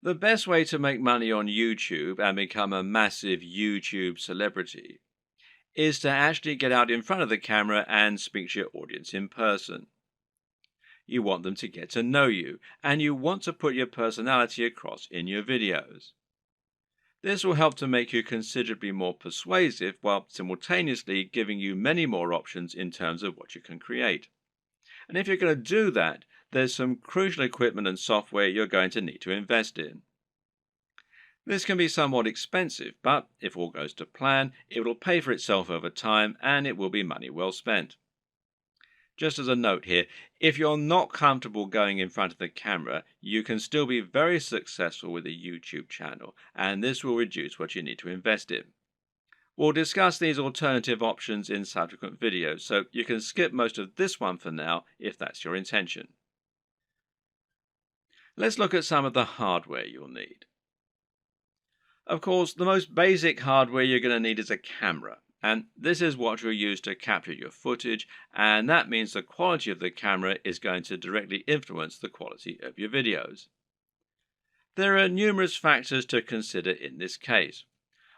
The best way to make money on YouTube and become a massive YouTube celebrity is to actually get out in front of the camera and speak to your audience in person. You want them to get to know you, and you want to put your personality across in your videos. This will help to make you considerably more persuasive while simultaneously giving you many more options in terms of what you can create. And if you're going to do that, there's some crucial equipment and software you're going to need to invest in. This can be somewhat expensive, but if all goes to plan, it will pay for itself over time and it will be money well spent. Just as a note here, if you're not comfortable going in front of the camera, you can still be very successful with a YouTube channel, and this will reduce what you need to invest in. We'll discuss these alternative options in subsequent videos, so you can skip most of this one for now if that's your intention. Let's look at some of the hardware you'll need. Of course, the most basic hardware you're going to need is a camera, and this is what you'll use to capture your footage, and that means the quality of the camera is going to directly influence the quality of your videos. There are numerous factors to consider in this case.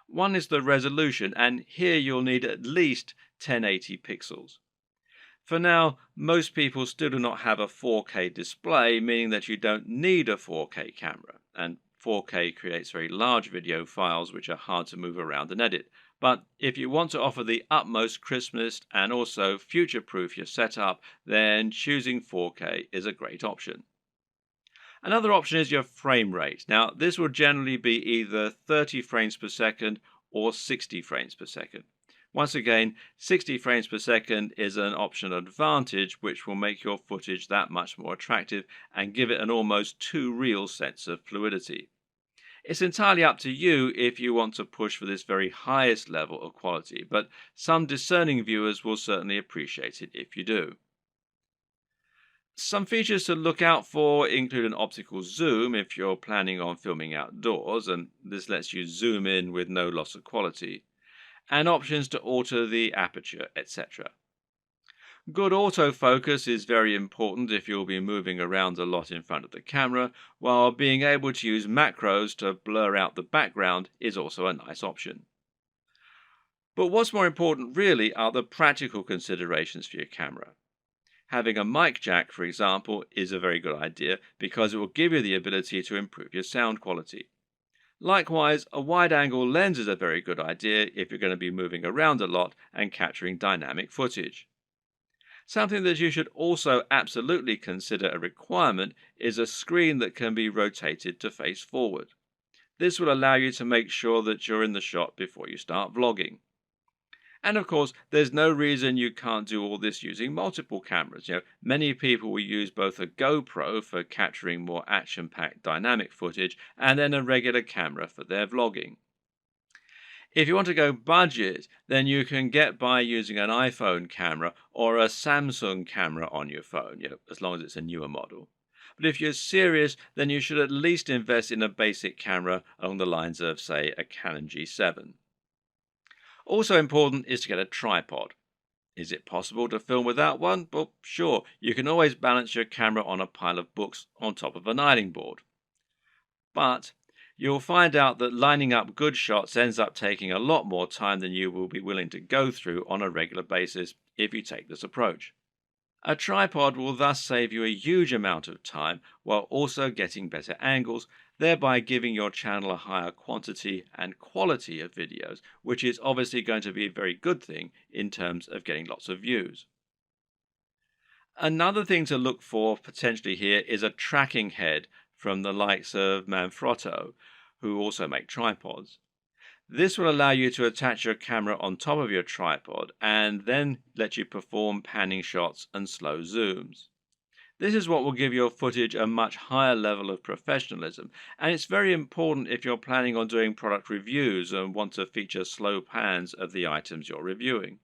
One is the resolution, and here you'll need at least 1080 pixels. For now, most people still do not have a 4K display, meaning that you don't need a 4K camera, and 4K creates very large video files which are hard to move around and edit. But if you want to offer the utmost crispness and also future-proof your setup, then choosing 4K is a great option. Another option is your frame rate. Now, this will generally be either 30 frames per second or 60 frames per second. Once again, 60 frames per second is an optional advantage which will make your footage that much more attractive and give it an almost too real sense of fluidity. It's entirely up to you if you want to push for this very highest level of quality, but some discerning viewers will certainly appreciate it if you do. Some features to look out for include an optical zoom if you're planning on filming outdoors, and this lets you zoom in with no loss of quality, and options to alter the aperture, etc. Good autofocus is very important if you'll be moving around a lot in front of the camera, while being able to use macros to blur out the background is also a nice option. But what's more important really are the practical considerations for your camera. Having a mic jack, for example, is a very good idea because it will give you the ability to improve your sound quality. Likewise, a wide-angle lens is a very good idea if you're going to be moving around a lot and capturing dynamic footage. Something that you should also absolutely consider a requirement is a screen that can be rotated to face forward. This will allow you to make sure that you're in the shot before you start vlogging. And of course, there's no reason you can't do all this using multiple cameras. Many people will use both a GoPro for capturing more action-packed dynamic footage and then a regular camera for their vlogging. If you want to go budget, then you can get by using an iPhone camera or a Samsung camera on your phone, as long as it's a newer model. But if you're serious, then you should at least invest in a basic camera along the lines of, say, a Canon G7. Also important is to get a tripod. Is it possible to film without one? Well, sure, you can always balance your camera on a pile of books on top of an ironing board. But you'll find out that lining up good shots ends up taking a lot more time than you will be willing to go through on a regular basis if you take this approach. A tripod will thus save you a huge amount of time while also getting better angles, thereby giving your channel a higher quantity and quality of videos, which is obviously going to be a very good thing in terms of getting lots of views. Another thing to look for potentially here is a tracking head from the likes of Manfrotto, who also make tripods. This will allow you to attach your camera on top of your tripod and then let you perform panning shots and slow zooms. This is what will give your footage a much higher level of professionalism, and it's very important if you're planning on doing product reviews and want to feature slow pans of the items you're reviewing.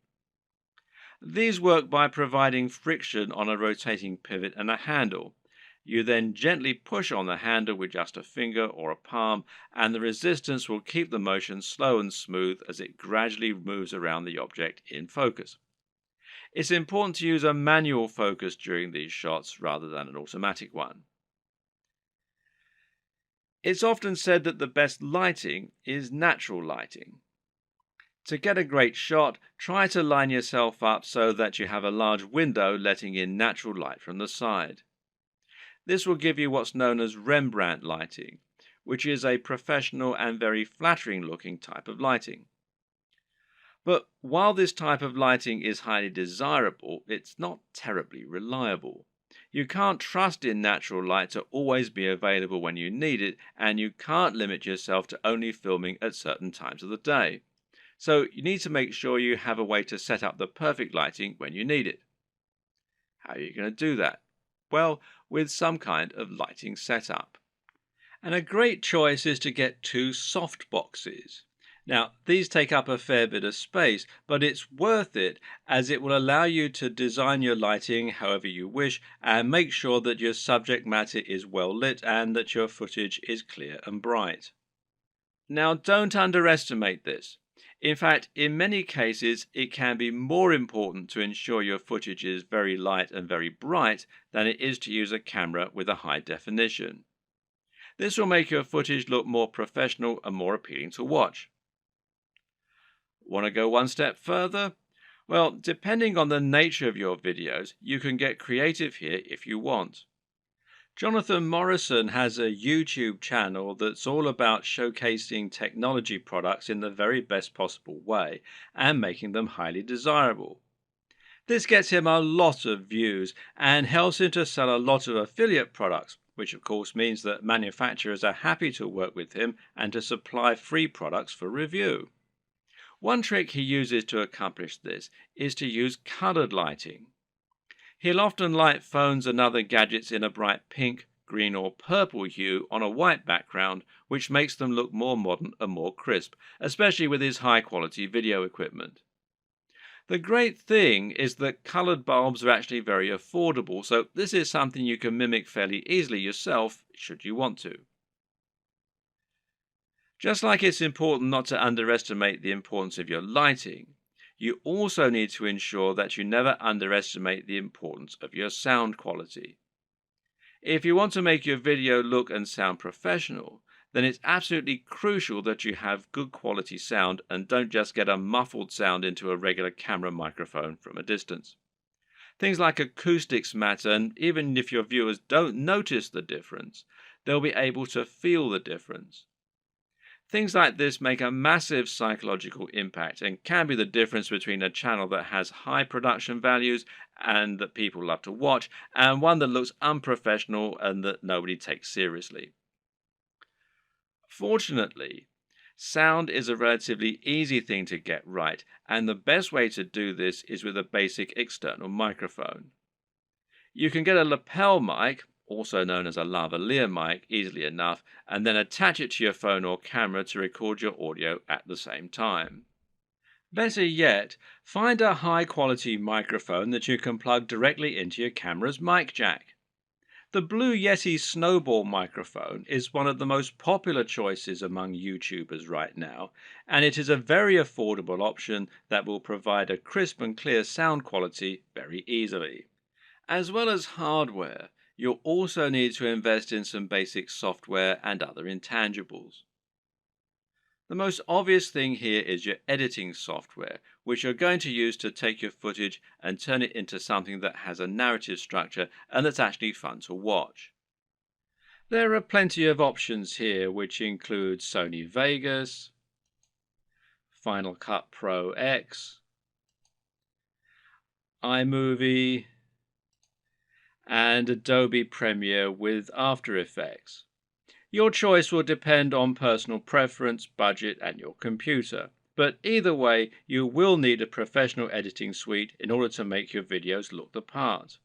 These work by providing friction on a rotating pivot and a handle. You then gently push on the handle with just a finger or a palm, and the resistance will keep the motion slow and smooth as it gradually moves around the object in focus. It's important to use a manual focus during these shots rather than an automatic one. It's often said that the best lighting is natural lighting. To get a great shot, try to line yourself up so that you have a large window letting in natural light from the side. This will give you what's known as Rembrandt lighting, which is a professional and very flattering looking type of lighting. But while this type of lighting is highly desirable, it's not terribly reliable. You can't trust in natural light to always be available when you need it, and you can't limit yourself to only filming at certain times of the day. So you need to make sure you have a way to set up the perfect lighting when you need it. How are you going to do that? Well, with some kind of lighting setup. And a great choice is to get two soft boxes. Now, these take up a fair bit of space, but it's worth it as it will allow you to design your lighting however you wish and make sure that your subject matter is well lit and that your footage is clear and bright. Now, don't underestimate this. In fact, in many cases, it can be more important to ensure your footage is very light and very bright than it is to use a camera with a high definition. This will make your footage look more professional and more appealing to watch. Want to go one step further? Well, depending on the nature of your videos, you can get creative here if you want. Jonathan Morrison has a YouTube channel that's all about showcasing technology products in the very best possible way and making them highly desirable. This gets him a lot of views and helps him to sell a lot of affiliate products, which of course means that manufacturers are happy to work with him and to supply free products for review. One trick he uses to accomplish this is to use colored lighting. He'll often light phones and other gadgets in a bright pink, green or purple hue on a white background, which makes them look more modern and more crisp, especially with his high-quality video equipment. The great thing is that colored bulbs are actually very affordable, so this is something you can mimic fairly easily yourself, should you want to. Just like it's important not to underestimate the importance of your lighting, you also need to ensure that you never underestimate the importance of your sound quality. If you want to make your video look and sound professional, then it's absolutely crucial that you have good quality sound and don't just get a muffled sound into a regular camera microphone from a distance. Things like acoustics matter, and even if your viewers don't notice the difference, they'll be able to feel the difference. Things like this make a massive psychological impact and can be the difference between a channel that has high production values and that people love to watch, and one that looks unprofessional and that nobody takes seriously. Fortunately, sound is a relatively easy thing to get right, and the best way to do this is with a basic external microphone. You can get a lapel mic, also known as a lavalier mic, easily enough, and then attach it to your phone or camera to record your audio at the same time. Better yet, find a high-quality microphone that you can plug directly into your camera's mic jack. The Blue Yeti Snowball microphone is one of the most popular choices among YouTubers right now, and it is a very affordable option that will provide a crisp and clear sound quality very easily. As well as hardware, you'll also need to invest in some basic software and other intangibles. The most obvious thing here is your editing software, which you're going to use to take your footage and turn it into something that has a narrative structure and that's actually fun to watch. There are plenty of options here, which include Sony Vegas, Final Cut Pro X, iMovie, and Adobe Premiere with After Effects. Your choice will depend on personal preference, budget, and your computer. But either way, you will need a professional editing suite in order to make your videos look the part.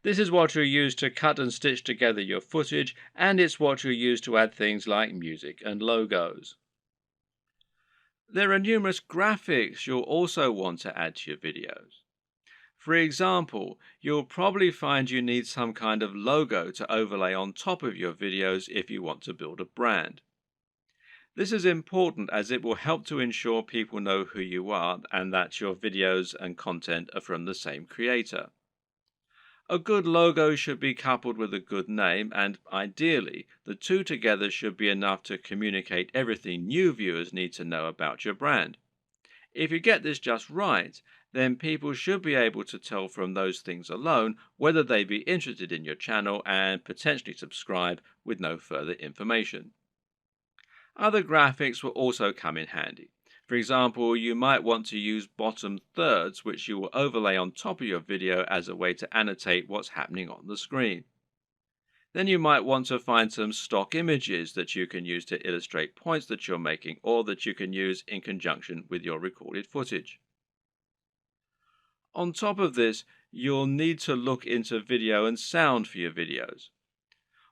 This is what you'll use to cut and stitch together your footage, and it's what you'll use to add things like music and logos. There are numerous graphics you'll also want to add to your videos. For example, you'll probably find you need some kind of logo to overlay on top of your videos if you want to build a brand. This is important as it will help to ensure people know who you are and that your videos and content are from the same creator. A good logo should be coupled with a good name, and ideally, the two together should be enough to communicate everything new viewers need to know about your brand. If you get this just right, then people should be able to tell from those things alone whether they be interested in your channel and potentially subscribe with no further information. Other graphics will also come in handy. For example, you might want to use bottom thirds, which you will overlay on top of your video as a way to annotate what's happening on the screen. Then you might want to find some stock images that you can use to illustrate points that you're making or that you can use in conjunction with your recorded footage. On top of this, you'll need to look into video and sound for your videos.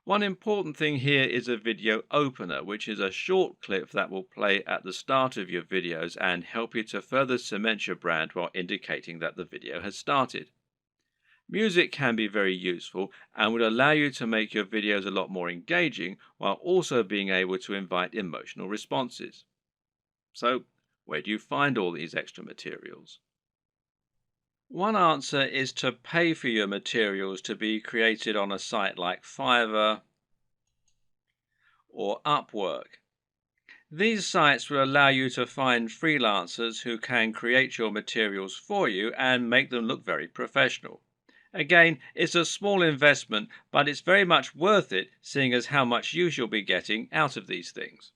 One important thing here is a video opener, which is a short clip that will play at the start of your videos and help you to further cement your brand while indicating that the video has started. Music can be very useful and would allow you to make your videos a lot more engaging while also being able to invite emotional responses. So, where do you find all these extra materials? One answer is to pay for your materials to be created on a site like Fiverr or Upwork. These sites will allow you to find freelancers who can create your materials for you and make them look very professional. Again, it's a small investment, but it's very much worth it, seeing as how much use you'll be getting out of these things.